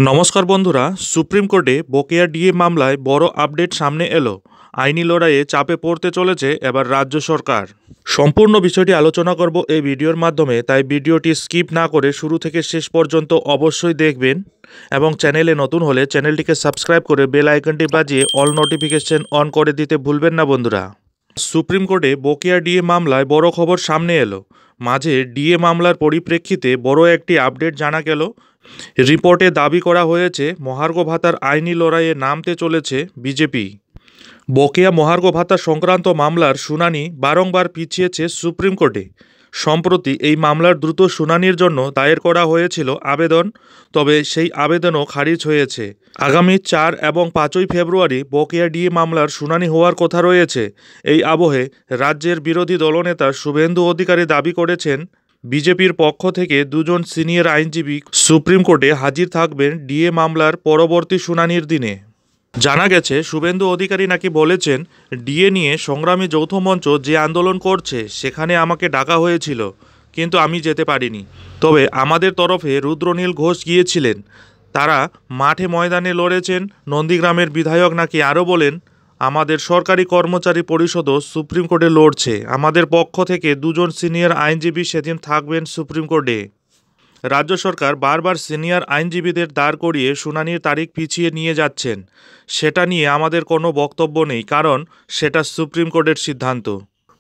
নমস্কার বন্ধুরা, সুপ্রিম কোর্টে বকেয়া ডিএ মামলায় বড় আপডেট সামনে এলো। আইনি লড়াইয়ে চাপে পড়তে চলেছে এবার রাজ্য সরকার। সম্পূর্ণ বিষয়টি আলোচনা করব এই ভিডিওর মাধ্যমে, তাই ভিডিওটি স্কিপ না করে শুরু থেকে শেষ পর্যন্ত অবশ্যই দেখবেন এবং চ্যানেলে নতুন হলে চ্যানেলটিকে সাবস্ক্রাইব করে বেল আইকনটি বাজিয়ে অল নোটিফিকেশন অন করে দিতে ভুলবেন না বন্ধুরা। সুপ্রিম কোর্টে বকেয়া ডিএ মামলায় বড় খবর সামনে এলো। মাঝে ডিএ মামলার পরিপ্রেক্ষিতে বড় একটি আপডেট জানা গেল। রিপোর্টে দাবি করা হয়েছে মহার্ঘ ভাতার আইনি লড়াইয়ে নামতে চলেছে বিজেপি। বকেয়া মহার্ঘ ভাতা সংক্রান্ত মামলার শুনানি বারংবার পিছিয়েছে সুপ্রিম কোর্টে। সম্প্রতি এই মামলার দ্রুত শুনানির জন্য দায়ের করা হয়েছিল আবেদন, তবে সেই আবেদনও খারিজ হয়েছে। আগামী 4 এবং 5ই ফেব্রুয়ারি বকেয়া ডিএ মামলার শুনানি হওয়ার কথা রয়েছে। এই আবহে রাজ্যের বিরোধী দলনেতা শুভেন্দু অধিকারী দাবি করেছেন বিজেপির পক্ষ থেকে দুজন সিনিয়র আইনজীবী সুপ্রিম কোর্টে হাজির থাকবেন ডিএ মামলার পরবর্তী শুনানির দিনে। জানা গেছে শুভেন্দু অধিকারী নাকি বলেছেন, ডিএ নিয়ে সংগ্রামী যৌথ মঞ্চ যে আন্দোলন করছে সেখানে আমাকে ডাকা হয়েছিল, কিন্তু আমি যেতে পারিনি। তবে আমাদের তরফে রুদ্রনীল ঘোষ গিয়েছিলেন, তারা মাঠে ময়দানে লড়েছেন। নন্দীগ্রামের বিধায়ক নাকি আরও বলেন, আমাদের সরকারি কর্মচারী পরিষদও সুপ্রিম কোর্টে লড়ছে। আমাদের পক্ষ থেকে দুজন সিনিয়র আইনজীবী সেদিন থাকবেন সুপ্রিম কোর্টে। রাজ্য সরকার বারবার সিনিয়র আইনজীবীদের দাঁড় করিয়ে শুনানির তারিখ পিছিয়ে নিয়ে যাচ্ছেন। সেটা নিয়ে আমাদের কোনো বক্তব্য নেই, কারণ সেটা সুপ্রিম কোর্টের সিদ্ধান্ত।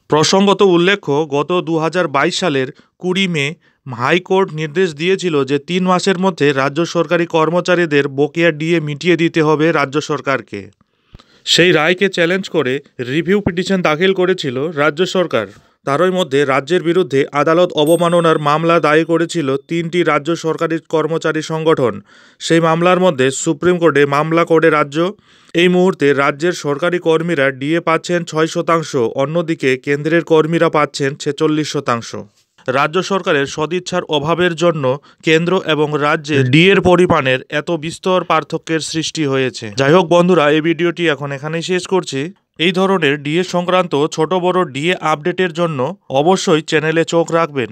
প্রসঙ্গত উল্লেখ্য, গত 2022 সালের 20 মে হাইকোর্ট নির্দেশ দিয়েছিল যে 3 মাসের মধ্যে রাজ্য সরকারি কর্মচারীদের বকেয়া ডিএ মিটিয়ে দিতে হবে রাজ্য সরকারকে। সেই রায়কে চ্যালেঞ্জ করে রিভিউ পিটিশন দাখিল করেছিল রাজ্য সরকার। তারই মধ্যে রাজ্যের বিরুদ্ধে আদালত অবমাননার মামলা দায়ের করেছিল 3টি রাজ্য সরকারি কর্মচারী সংগঠন। সেই মামলার মধ্যে সুপ্রিম কোর্টে মামলা করে রাজ্য। এই মুহূর্তে রাজ্যের সরকারি কর্মীরা ডিএ পাচ্ছেন 6%, অন্যদিকে কেন্দ্রের কর্মীরা পাচ্ছেন 46%। রাজ্য সরকারের সদিচ্ছার অভাবের জন্য কেন্দ্র এবং রাজ্যে ডিএর পরিমাণের এত বিস্তর পার্থক্যের সৃষ্টি হয়েছে। যাই হোক বন্ধুরা, এই ভিডিওটি এখন এখানেই শেষ করছি। এই ধরনের ডিএ সংক্রান্ত ছোট বড় ডিএ আপডেটের জন্য অবশ্যই চ্যানেলে চোখ রাখবেন।